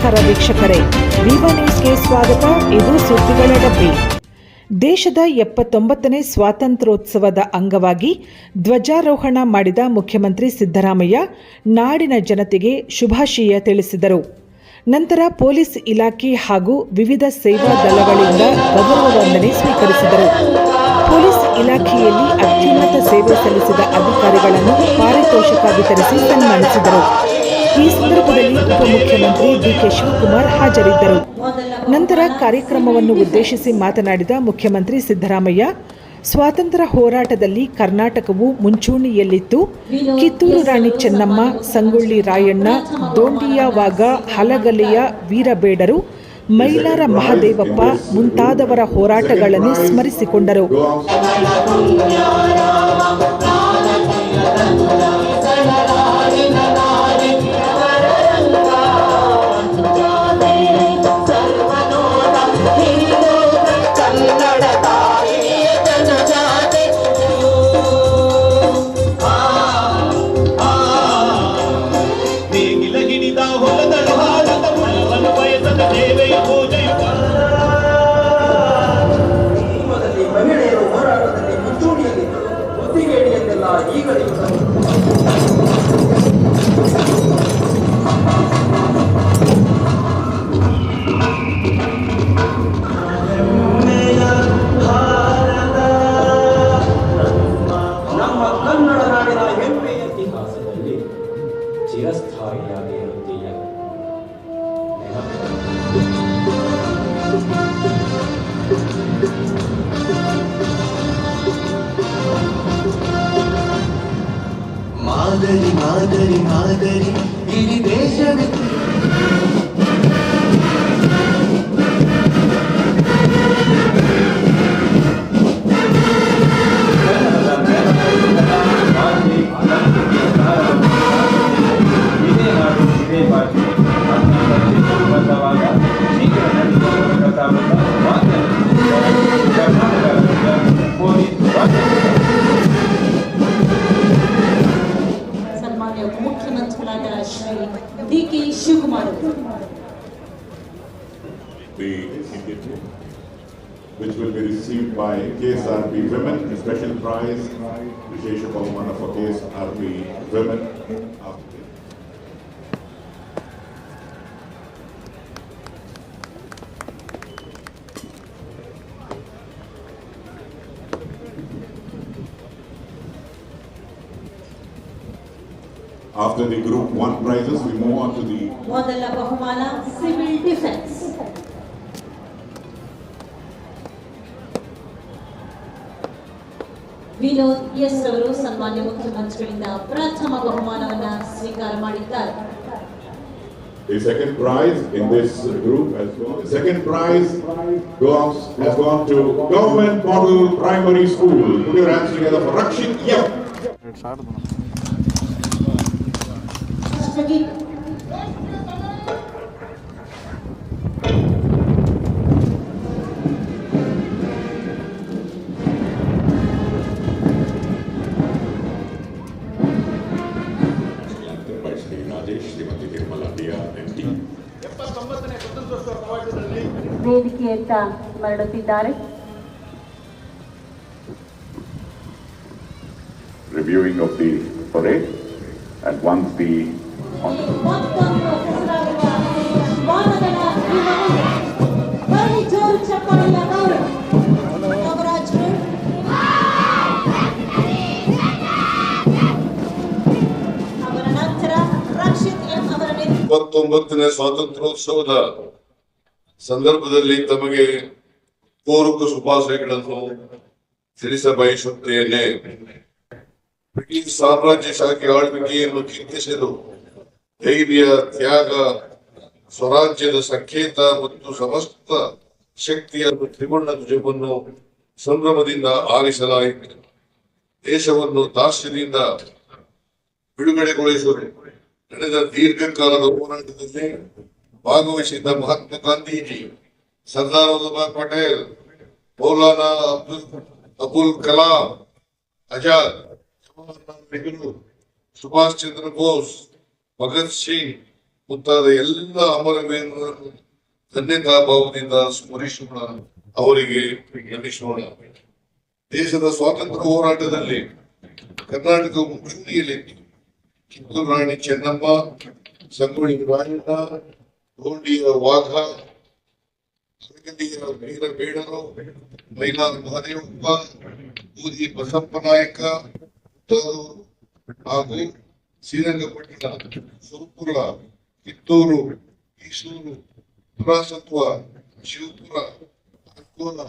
ನಮಸ್ಕಾರ ವೀಕ್ಷಕರೇ, ವಿವಾ ನ್ಯೂಸ್ಗೆ ಸ್ವಾಗತ. ಇದು ಸುದ್ದಿಗಳ ಡಬ್ಬಿ. ದೇಶದ 79ನೇ ಸ್ವಾತಂತ್ರ್ಯೋತ್ಸವದ ಅಂಗವಾಗಿ ಧ್ವಜಾರೋಹಣ ಮಾಡಿದ ಮುಖ್ಯಮಂತ್ರಿ ಸಿದ್ದರಾಮಯ್ಯ ನಾಡಿನ ಜನತೆಗೆ ಶುಭಾಶಯ ತಿಳಿಸಿದರು. ನಂತರ ಪೊಲೀಸ್ ಇಲಾಖೆ ಹಾಗೂ ವಿವಿಧ ಸೇವಾ ದಳಗಳಿಂದ ಗೌರವ ವಂದನೆ ಸ್ವೀಕರಿಸಿದರು. ಪೊಲೀಸ್ ಇಲಾಖೆಯಲ್ಲಿ ಅತ್ಯುನ್ನತ ಸೇವೆ ಸಲ್ಲಿಸಿದ ಅಧಿಕಾರಿಗಳನ್ನು ಪಾರಿತೋಷಕ ವಿತರಿಸಿ ಸನ್ಮಾನಿಸಿದರು. ಈ ಸಂದರ್ಭದಲ್ಲಿ ಉಪಮುಖ್ಯಮಂತ್ರಿ ಡಿಕೆ ಶಿವಕುಮಾರ್ ಹಾಜರಿದ್ದರು. ನಂತರ ಕಾರ್ಯಕ್ರಮವನ್ನು ಉದ್ದೇಶಿಸಿ ಮಾತನಾಡಿದ ಮುಖ್ಯಮಂತ್ರಿ ಸಿದ್ದರಾಮಯ್ಯ, ಸ್ವಾತಂತ್ರ್ಯ ಹೋರಾಟದಲ್ಲಿ ಕರ್ನಾಟಕವು ಮುಂಚೂಣಿಯಲ್ಲಿತ್ತು. ಕಿತ್ತೂರು ರಾಣಿ ಚೆನ್ನಮ್ಮ, ಸಂಗೊಳ್ಳಿ ರಾಯಣ್ಣ, ದೋಂಡಿಯ ವಾಘ, ಹಲಗಲೆಯ ವೀರಬೇಡರು, ಮೈಲಾರ ಮಹದೇವಪ್ಪ ಮುಂತಾದವರ ಹೋರಾಟಗಳನ್ನು ಸ್ಮರಿಸಿಕೊಂಡರು. ಮಾದರಿ ಮಾದರಿ ಮಾದರಿ ಇಡೀ ದೇಶವಿತ್ತು. DK Shivakumar which will be received by KSRP women, a special prize, Vishesha Bahumana for KSRP women. After the Group 1 prizes, we move on to the ಮೊದಲ ಬಹುಮಾನ ಸಿವಿಲ್ ಡಿಫೆನ್ಸ್. ವಿನೋದ್ ಎಸ್ ಅವರು ಸನ್ಮಾನ್ಯ ಮುಖ್ಯಮಂತ್ರಿಗಳಿಂದ ಪ್ರಥಮ ಬಹುಮಾನವನ್ನು ಸ್ವೀಕಾರ ಮಾಡಿದ್ದಾರೆ. The second prize in this group has gone. The second prize has gone to Government Model Primary School. Put your hands together for Rakshit Yap. ವೇದಿಕೆಯತ್ತ ಮರಳುತ್ತಿದ್ದಾರೆ. Reviewing of the parade and once the ನೇ ಸ್ವಾತಂತ್ರ್ಯೋತ್ಸವದ ಸಂದರ್ಭದಲ್ಲಿ ತಮಗೆ ಪೂರ್ವಕ ಶುಭಾಶಯಗಳನ್ನು ತಿಳಿಸಬಯಸುತ್ತೇನೆ. British ಸಾಮ್ರಾಜ್ಯಶಾಹಿ ಆಳ್ವಿಕೆಯನ್ನು ಚಿಂತಿಸಿದರು. ಧೈರ್ಯ, ತ್ಯಾಗ, ಸ್ವರಾಜ್ಯದ ಸಂಕೇತ ಮತ್ತು ಸಮಸ್ತ ಶಕ್ತಿಯ ತ್ರಿವರ್ಣ ಧ್ವಜವನ್ನು ಸಂಭ್ರಮದಿಂದ ಆರಿಸಲಾಯಿತು. ದೇಶವನ್ನು ದಾಸ್ಯದಿಂದ ಬಿಡುಗಡೆಗೊಳಿಸಲು ನಡೆದ ದೀರ್ಘಕಾಲದ ಹೋರಾಟದಲ್ಲಿ ಭಾಗವಹಿಸಿದ್ದ ಮಹಾತ್ಮ ಗಾಂಧೀಜಿ, ಸರ್ದಾರ್ ವಲ್ಲಭಾಯ್ ಪಟೇಲ್, ಮೌಲಾನಾ ಅಬುಲ್ ಕಲಾಂ ಆಜಾದ್, ಜವಾಹರ್ಲಾಲ್ ನೆಹರು, ಸುಭಾಷ್ ಚಂದ್ರ ಬೋಸ್, ಭಗತ್ ಸಿಂಗ್ ಮುಂತಾದ ಎಲ್ಲ ಅಮರವೀರರನ್ನು ಧನ್ಯತಾ ಭಾವದಿಂದ ಸ್ಮರಿಸೋಣ, ಅವರಿಗೆ ನಮಿಸೋಣ. ದೇಶದ ಸ್ವಾತಂತ್ರ್ಯ ಹೋರಾಟದಲ್ಲಿ ಕರ್ನಾಟಕ ಮುಂಚೂಣಿಯಲ್ಲಿತ್ತು. ಕಿತ್ತೂರು ರಾಣಿ ಚೆನ್ನಮ್ಮ, ಸಂಗೊಳ್ಳಿ ರಾಯಣ್ಣ, ಗೋಂಡಿಯ ವಾಘ, ಅರಗಂಡಿಯ ವೀರ ಬೇಡರು, ಮೈಲಾರ ಮಹದೇವಪ್ಪ, ಬೂದಿ ಬಸಪ್ಪ ನಾಯಕ ಹಾಗೂ ಶ್ರೀರಂಗಪಟ್ಟಣ, ಸುರಪುರ, ಕಿತ್ತೂರು, ಮೈಸೂರು, ಪುರಾಸತ್ವ, ಶಿವಪುರ, ಅಕೋಲ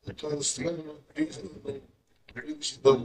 ಮುಂತಾದ ಸ್ಥಳಗಳನ್ನು ನಡೆಸಿದವು.